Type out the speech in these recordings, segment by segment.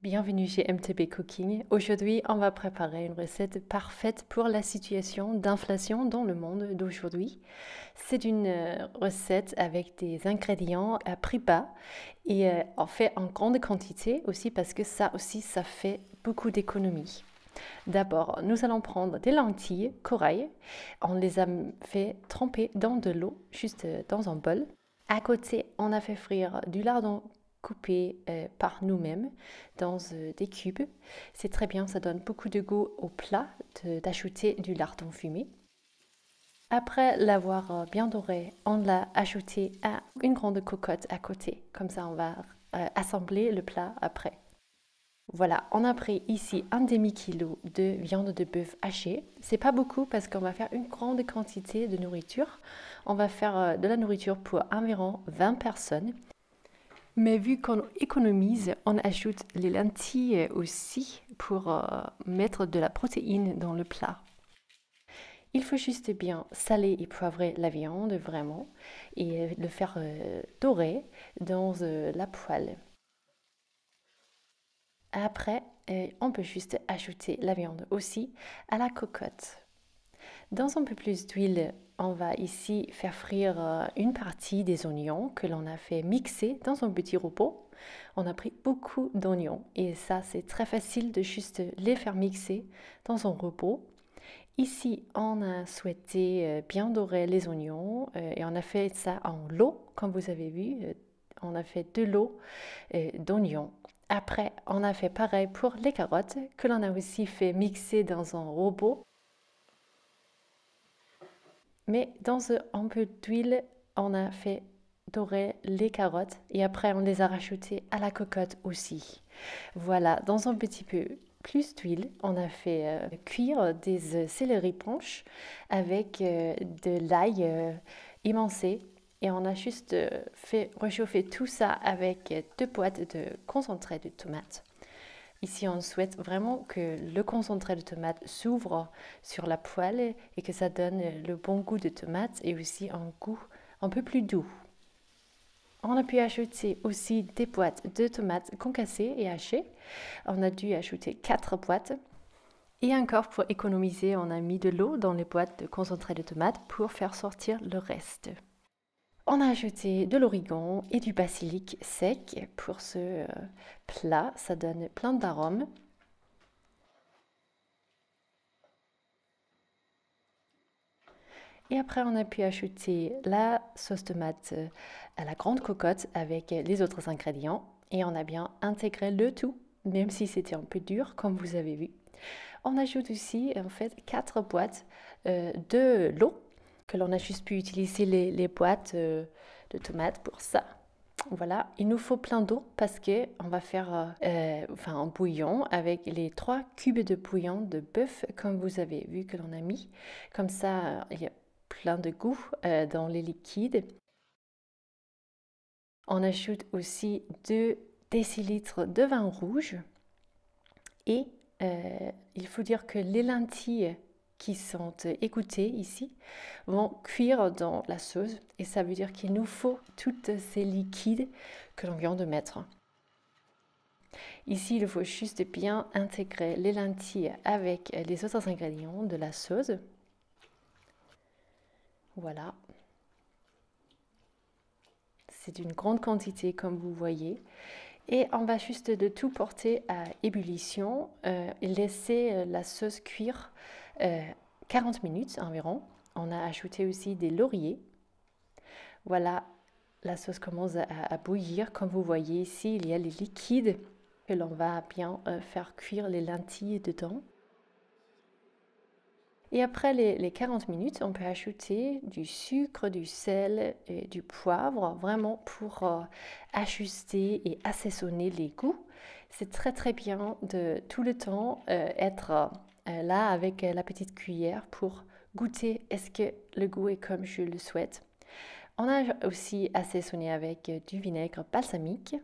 Bienvenue chez MTB Cooking. Aujourd'hui, on va préparer une recette parfaite pour la situation d'inflation dans le monde d'aujourd'hui. C'est une recette avec des ingrédients à prix bas et on fait en grande quantité aussi parce que ça fait beaucoup d'économies. D'abord, nous allons prendre des lentilles corail. On les a fait tremper dans de l'eau, juste dans un bol. À côté, on a fait frire du lardon coupé par nous-mêmes dans des cubes. C'est très bien, ça donne beaucoup de goût au plat d'ajouter du lardon fumé. Après l'avoir bien doré, on l'a ajouté à une grande cocotte à côté. Comme ça, on va assembler le plat après. Voilà, on a pris ici un demi-kilo de viande de bœuf hachée. C'est pas beaucoup parce qu'on va faire une grande quantité de nourriture. On va faire de la nourriture pour environ 20 personnes. Mais vu qu'on économise, on ajoute les lentilles aussi pour mettre de la protéine dans le plat. Il faut juste bien saler et poivrer la viande vraiment et le faire dorer dans la poêle. Après, on peut juste ajouter la viande aussi à la cocotte. Dans un peu plus d'huile, on va ici faire frire une partie des oignons que l'on a fait mixer dans un petit robot. On a pris beaucoup d'oignons et ça c'est très facile de juste les faire mixer dans un robot. Ici, on a souhaité bien dorer les oignons et on a fait ça en lot, comme vous avez vu. On a fait de l'eau d'oignons. Après, on a fait pareil pour les carottes que l'on a aussi fait mixer dans un robot. Mais dans un peu d'huile, on a fait dorer les carottes et après on les a rajoutées à la cocotte aussi. Voilà, dans un petit peu plus d'huile, on a fait cuire des céleri ponches avec de l'ail émincé et on a juste fait réchauffer tout ça avec 2 boîtes de concentré de tomates. Ici, on souhaite vraiment que le concentré de tomate s'ouvre sur la poêle et que ça donne le bon goût de tomate et aussi un goût un peu plus doux. On a pu ajouter aussi des boîtes de tomates concassées et hachées. On a dû ajouter 4 boîtes. Et encore pour économiser, on a mis de l'eau dans les boîtes de concentré de tomates pour faire sortir le reste. On a ajouté de l'origan et du basilic sec pour ce plat, ça donne plein d'arômes. Et après, on a pu ajouter la sauce tomate à la grande cocotte avec les autres ingrédients. Et on a bien intégré le tout, même si c'était un peu dur, comme vous avez vu. On ajoute aussi, en fait, 4 boîtes de l'eau, que l'on a juste pu utiliser les boîtes de tomates pour ça. Voilà, il nous faut plein d'eau parce que on va faire un bouillon avec les 3 cubes de bouillon de bœuf, comme vous avez vu que l'on a mis. Comme ça, il y a plein de goût dans les liquides. On ajoute aussi 2 décilitres de vin rouge et il faut dire que les lentilles qui sont égouttées ici vont cuire dans la sauce et ça veut dire qu'il nous faut tous ces liquides que l'on vient de mettre. Ici, il faut juste bien intégrer les lentilles avec les autres ingrédients de la sauce. Voilà. C'est une grande quantité comme vous voyez. Et on va juste de tout porter à ébullition et laisser la sauce cuire 40 minutes environ. On a ajouté aussi des lauriers. Voilà, la sauce commence à bouillir. Comme vous voyez ici, il y a les liquides que l'on va bien faire cuire les lentilles dedans. Et après les 40 minutes, on peut ajouter du sucre, du sel et du poivre, vraiment pour ajuster et assaisonner les goûts. C'est très très bien de tout le temps être là avec la petite cuillère pour goûter est-ce que le goût est comme je le souhaite. On a aussi assaisonné avec du vinaigre balsamique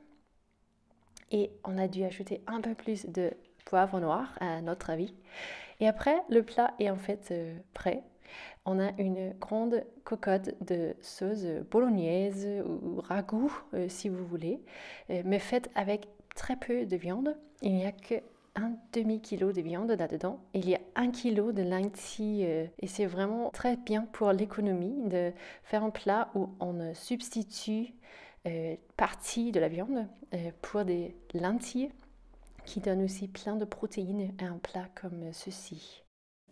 et on a dû ajouter un peu plus de poivre noir à notre avis. Et après, le plat est en fait prêt. On a une grande cocotte de sauce bolognaise ou ragoût, si vous voulez, mais faite avec très peu de viande. Il n'y a que un demi-kilo de viande là-dedans. Il y a 1 kilo de lentilles et c'est vraiment très bien pour l'économie de faire un plat où on substitue partie de la viande pour des lentilles qui donnent aussi plein de protéines à un plat comme ceci.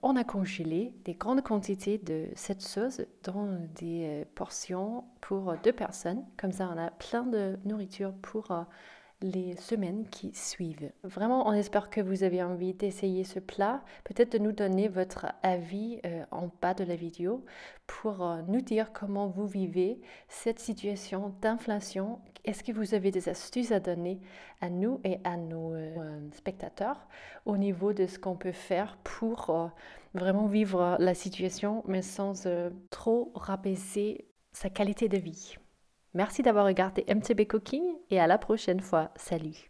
On a congelé des grandes quantités de cette sauce dans des portions pour 2 personnes. Comme ça, on a plein de nourriture pour les semaines qui suivent. Vraiment, on espère que vous avez envie d'essayer ce plat. Peut-être de nous donner votre avis en bas de la vidéo pour nous dire comment vous vivez cette situation d'inflation. Est-ce que vous avez des astuces à donner à nous et à nos spectateurs au niveau de ce qu'on peut faire pour vraiment vivre la situation, mais sans trop rabaisser sa qualité de vie? Merci d'avoir regardé MTB Cooking et à la prochaine fois. Salut!